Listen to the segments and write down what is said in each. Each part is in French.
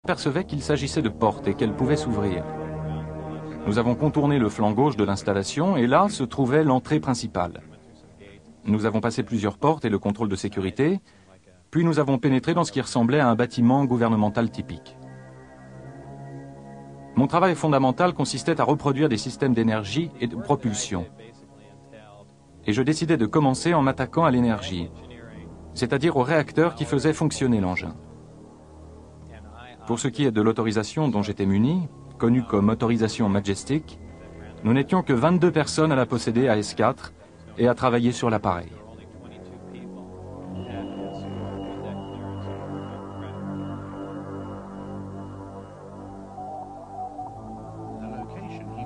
percevait qu'il s'agissait de portes et qu'elles pouvaient s'ouvrir. Nous avons contourné le flanc gauche de l'installation et là se trouvait l'entrée principale. Nous avons passé plusieurs portes et le contrôle de sécurité, puis nous avons pénétré dans ce qui ressemblait à un bâtiment gouvernemental typique. Mon travail fondamental consistait à reproduire des systèmes d'énergie et de propulsion. Et je décidai de commencer en m'attaquant à l'énergie, c'est-à-dire au réacteur qui faisait fonctionner l'engin. Pour ce qui est de l'autorisation dont j'étais muni, connue comme autorisation Majestic, nous n'étions que 22 personnes à la posséder à S4 et à travailler sur l'appareil.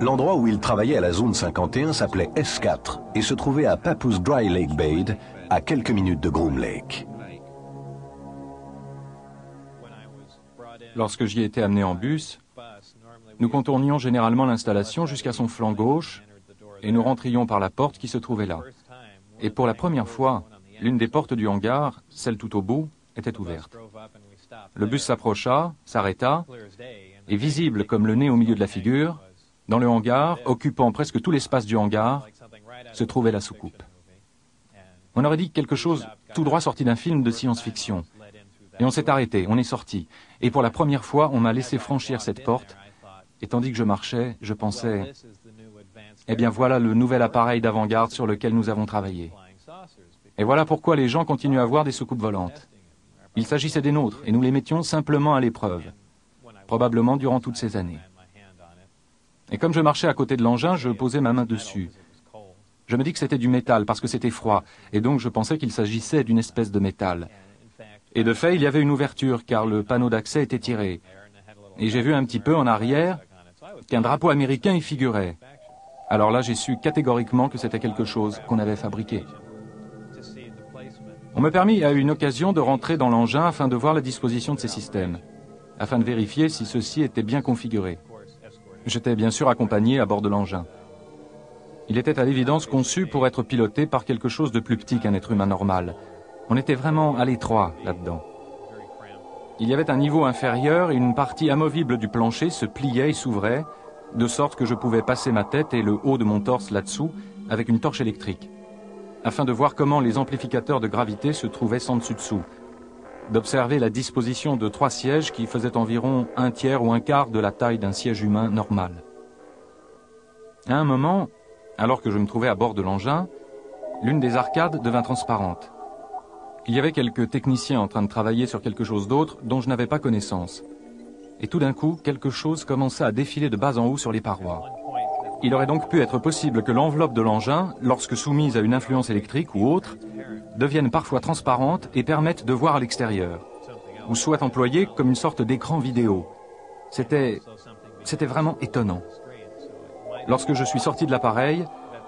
L'endroit où il travaillait à la zone 51 s'appelait S4 et se trouvait à Papoose Dry Lake Bay, à quelques minutes de Groom Lake. Lorsque j'y étais amené en bus, nous contournions généralement l'installation jusqu'à son flanc gauche et nous rentrions par la porte qui se trouvait là. Et pour la première fois, l'une des portes du hangar, celle tout au bout, était ouverte. Le bus s'approcha, s'arrêta, et visible comme le nez au milieu de la figure, dans le hangar, occupant presque tout l'espace du hangar, se trouvait la soucoupe. On aurait dit quelque chose tout droit sorti d'un film de science-fiction. Et on s'est arrêté, on est sorti. Et pour la première fois, on m'a laissé franchir cette porte. Et tandis que je marchais, je pensais, eh bien voilà le nouvel appareil d'avant-garde sur lequel nous avons travaillé. Et voilà pourquoi les gens continuent à voir des soucoupes volantes. Il s'agissait des nôtres, et nous les mettions simplement à l'épreuve, probablement durant toutes ces années. Et comme je marchais à côté de l'engin, je posais ma main dessus. Je me dis que c'était du métal parce que c'était froid, et donc je pensais qu'il s'agissait d'une espèce de métal. Et de fait, il y avait une ouverture, car le panneau d'accès était tiré. Et j'ai vu un petit peu en arrière qu'un drapeau américain y figurait. Alors là, j'ai su catégoriquement que c'était quelque chose qu'on avait fabriqué. On me permit à une occasion de rentrer dans l'engin afin de voir la disposition de ces systèmes, afin de vérifier si ceux-ci étaient bien configurés. J'étais bien sûr accompagné à bord de l'engin. Il était à l'évidence conçu pour être piloté par quelque chose de plus petit qu'un être humain normal. On était vraiment à l'étroit là-dedans. Il y avait un niveau inférieur et une partie amovible du plancher se pliait et s'ouvrait, de sorte que je pouvais passer ma tête et le haut de mon torse là-dessous avec une torche électrique, afin de voir comment les amplificateurs de gravité se trouvaient sans dessus-dessous, d'observer la disposition de 3 sièges qui faisaient environ 1/3 ou 1/4 de la taille d'un siège humain normal. À un moment, alors que je me trouvais à bord de l'engin, l'une des arcades devint transparente. Il y avait quelques techniciens en train de travailler sur quelque chose d'autre dont je n'avais pas connaissance. Et tout d'un coup, quelque chose commença à défiler de bas en haut sur les parois. Il aurait donc pu être possible que l'enveloppe de l'engin, lorsque soumise à une influence électrique ou autre, devienne parfois transparente et permette de voir à l'extérieur, ou soit employée comme une sorte d'écran vidéo. C'était vraiment étonnant. Lorsque je suis sorti de l'appareil,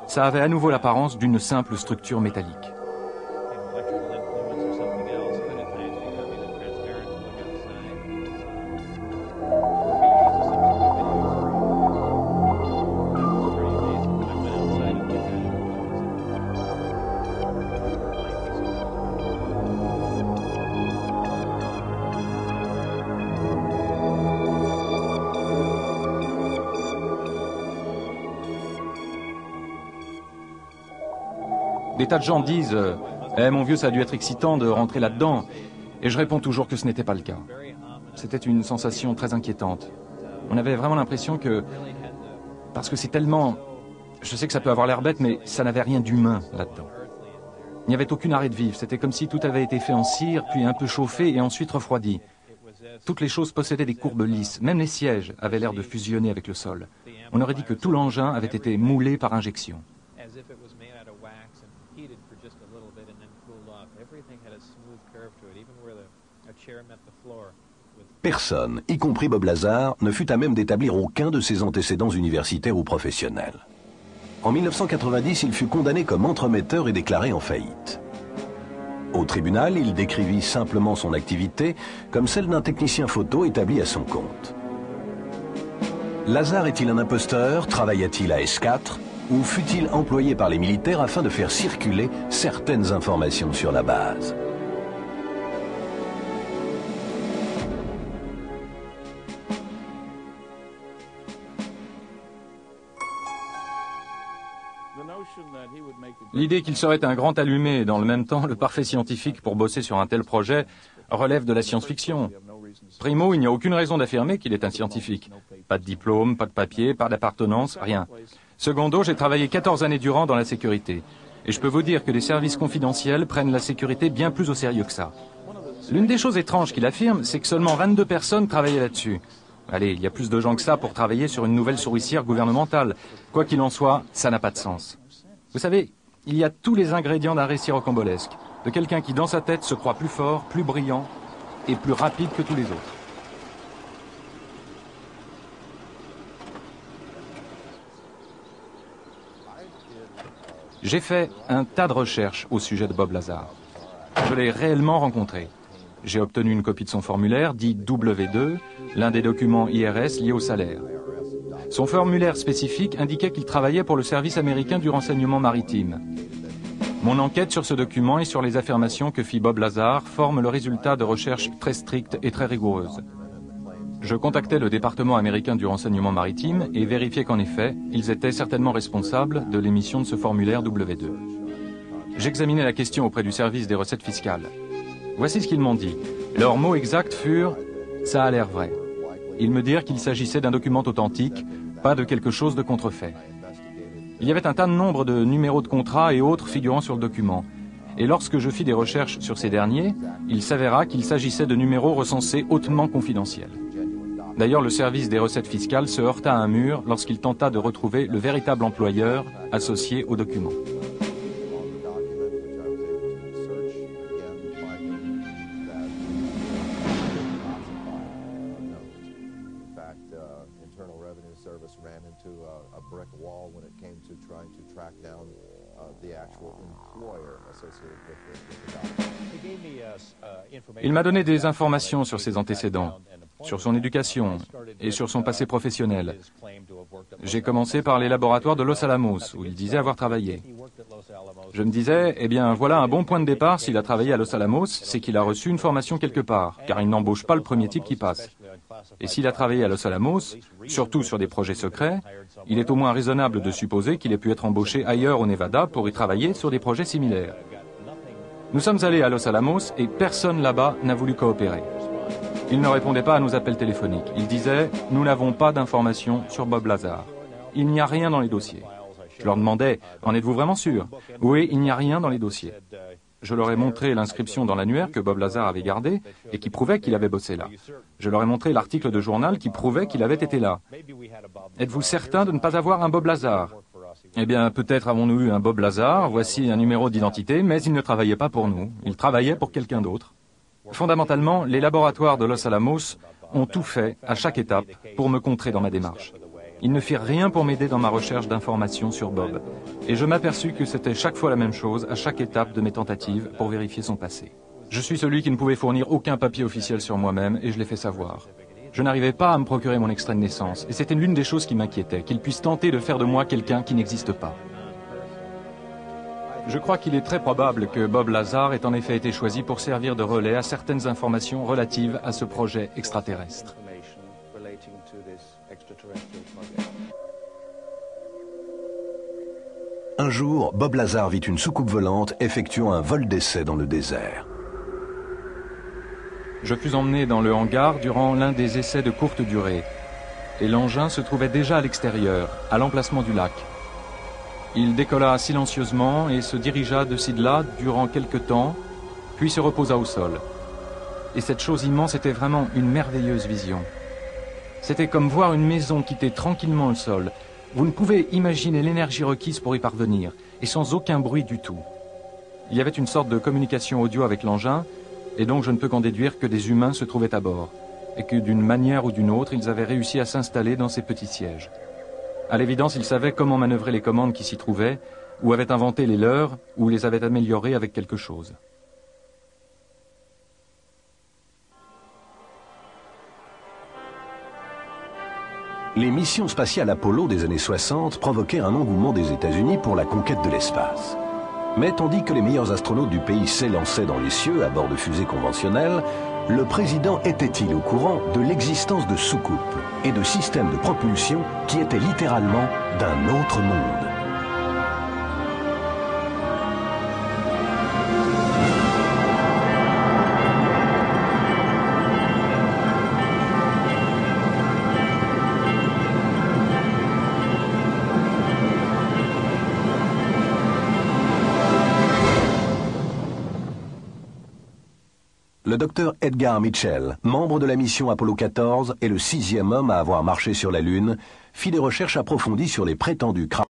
ça avait à nouveau l'apparence d'une simple structure métallique. Des tas de gens disent « Eh mon vieux, ça a dû être excitant de rentrer là-dedans », et je réponds toujours que ce n'était pas le cas. C'était une sensation très inquiétante. On avait vraiment l'impression que... Parce que c'est tellement... Je sais que ça peut avoir l'air bête, mais ça n'avait rien d'humain là-dedans. Il n'y avait aucune arrêt de vivre. C'était comme si tout avait été fait en cire, puis un peu chauffé et ensuite refroidi. Toutes les choses possédaient des courbes lisses. Même les sièges avaient l'air de fusionner avec le sol. On aurait dit que tout l'engin avait été moulé par injection. Personne, y compris Bob Lazar, ne fut à même d'établir aucun de ses antécédents universitaires ou professionnels. En 1990, il fut condamné comme entremetteur et déclaré en faillite. Au tribunal, il décrivit simplement son activité comme celle d'un technicien photo établi à son compte. Lazar est-il un imposteur? Travailla-t-il à S4? Ou fut-il employé par les militaires afin de faire circuler certaines informations sur la base? L'idée qu'il serait un grand allumé et dans le même temps le parfait scientifique pour bosser sur un tel projet relève de la science-fiction. Primo, il n'y a aucune raison d'affirmer qu'il est un scientifique. Pas de diplôme, pas de papier, pas d'appartenance, rien. Secondo, j'ai travaillé 14 années durant dans la sécurité. Et je peux vous dire que les services confidentiels prennent la sécurité bien plus au sérieux que ça. L'une des choses étranges qu'il affirme, c'est que seulement 22 personnes travaillaient là-dessus. Allez, il y a plus de gens que ça pour travailler sur une nouvelle souricière gouvernementale. Quoi qu'il en soit, ça n'a pas de sens. Vous savez, il y a tous les ingrédients d'un récit rocambolesque, de quelqu'un qui, dans sa tête, se croit plus fort, plus brillant et plus rapide que tous les autres. J'ai fait un tas de recherches au sujet de Bob Lazar. Je l'ai réellement rencontré. J'ai obtenu une copie de son formulaire, dit W2, l'un des documents IRS liés au salaire. Son formulaire spécifique indiquait qu'il travaillait pour le service américain du renseignement maritime. Mon enquête sur ce document et sur les affirmations que fit Bob Lazar forme le résultat de recherches très strictes et très rigoureuses. Je contactai le département américain du renseignement maritime et vérifiai qu'en effet, ils étaient certainement responsables de l'émission de ce formulaire W2. J'examinai la question auprès du service des recettes fiscales. Voici ce qu'ils m'ont dit. Leurs mots exacts furent « ça a l'air vrai ». Ils me dirent qu'il s'agissait d'un document authentique, pas de quelque chose de contrefait. Il y avait un tas de nombre de numéros de contrat et autres figurant sur le document. Et lorsque je fis des recherches sur ces derniers, il s'avéra qu'il s'agissait de numéros recensés hautement confidentiels. D'ailleurs, le service des recettes fiscales se heurta à un mur lorsqu'il tenta de retrouver le véritable employeur associé au document. Il m'a donné des informations sur ses antécédents, sur son éducation et sur son passé professionnel. J'ai commencé par les laboratoires de Los Alamos, où il disait avoir travaillé. Je me disais, eh bien voilà un bon point de départ, s'il a travaillé à Los Alamos, c'est qu'il a reçu une formation quelque part, car il n'embauche pas le premier type qui passe. Et s'il a travaillé à Los Alamos, surtout sur des projets secrets, il est au moins raisonnable de supposer qu'il ait pu être embauché ailleurs au Nevada pour y travailler sur des projets similaires. Nous sommes allés à Los Alamos et personne là-bas n'a voulu coopérer. Ils ne répondaient pas à nos appels téléphoniques. Ils disaient « Nous n'avons pas d'informations sur Bob Lazar. Il n'y a rien dans les dossiers. » Je leur demandais « En êtes-vous vraiment sûr ?»« Oui, il n'y a rien dans les dossiers. » Je leur ai montré l'inscription dans l'annuaire que Bob Lazar avait gardée et qui prouvait qu'il avait bossé là. Je leur ai montré l'article de journal qui prouvait qu'il avait été là. « Êtes-vous certain de ne pas avoir un Bob Lazar ?» Eh bien, peut-être avons-nous eu un Bob Lazar, voici un numéro d'identité, mais il ne travaillait pas pour nous. Il travaillait pour quelqu'un d'autre. Fondamentalement, les laboratoires de Los Alamos ont tout fait, à chaque étape, pour me contrer dans ma démarche. Ils ne firent rien pour m'aider dans ma recherche d'informations sur Bob. Et je m'aperçus que c'était chaque fois la même chose, à chaque étape de mes tentatives, pour vérifier son passé. Je suis celui qui ne pouvait fournir aucun papier officiel sur moi-même, et je l'ai fait savoir. Je n'arrivais pas à me procurer mon extrait de naissance, et c'était l'une des choses qui m'inquiétait, qu'il puisse tenter de faire de moi quelqu'un qui n'existe pas. Je crois qu'il est très probable que Bob Lazar ait en effet été choisi pour servir de relais à certaines informations relatives à ce projet extraterrestre. Un jour, Bob Lazar vit une soucoupe volante effectuant un vol d'essai dans le désert. Je fus emmené dans le hangar durant l'un des essais de courte durée, et l'engin se trouvait déjà à l'extérieur, à l'emplacement du lac. Il décolla silencieusement et se dirigea de ci de là durant quelque temps, puis se reposa au sol. Et cette chose immense était vraiment une merveilleuse vision. C'était comme voir une maison quitter tranquillement le sol. Vous ne pouvez imaginer l'énergie requise pour y parvenir, et sans aucun bruit du tout. Il y avait une sorte de communication audio avec l'engin, et donc je ne peux qu'en déduire que des humains se trouvaient à bord, et que d'une manière ou d'une autre, ils avaient réussi à s'installer dans ces petits sièges. À l'évidence, ils savaient comment manœuvrer les commandes qui s'y trouvaient, ou avaient inventé les leurs, ou les avaient améliorées avec quelque chose. Les missions spatiales Apollo des années 60 provoquèrent un engouement des États-Unis pour la conquête de l'espace. Mais tandis que les meilleurs astronautes du pays s'élançaient dans les cieux à bord de fusées conventionnelles, le président était-il au courant de l'existence de soucoupes et de systèmes de propulsion qui étaient littéralement d'un autre monde? le docteur Edgar Mitchell, membre de la mission Apollo 14 et le 6e homme à avoir marché sur la Lune, fit des recherches approfondies sur les prétendus crashs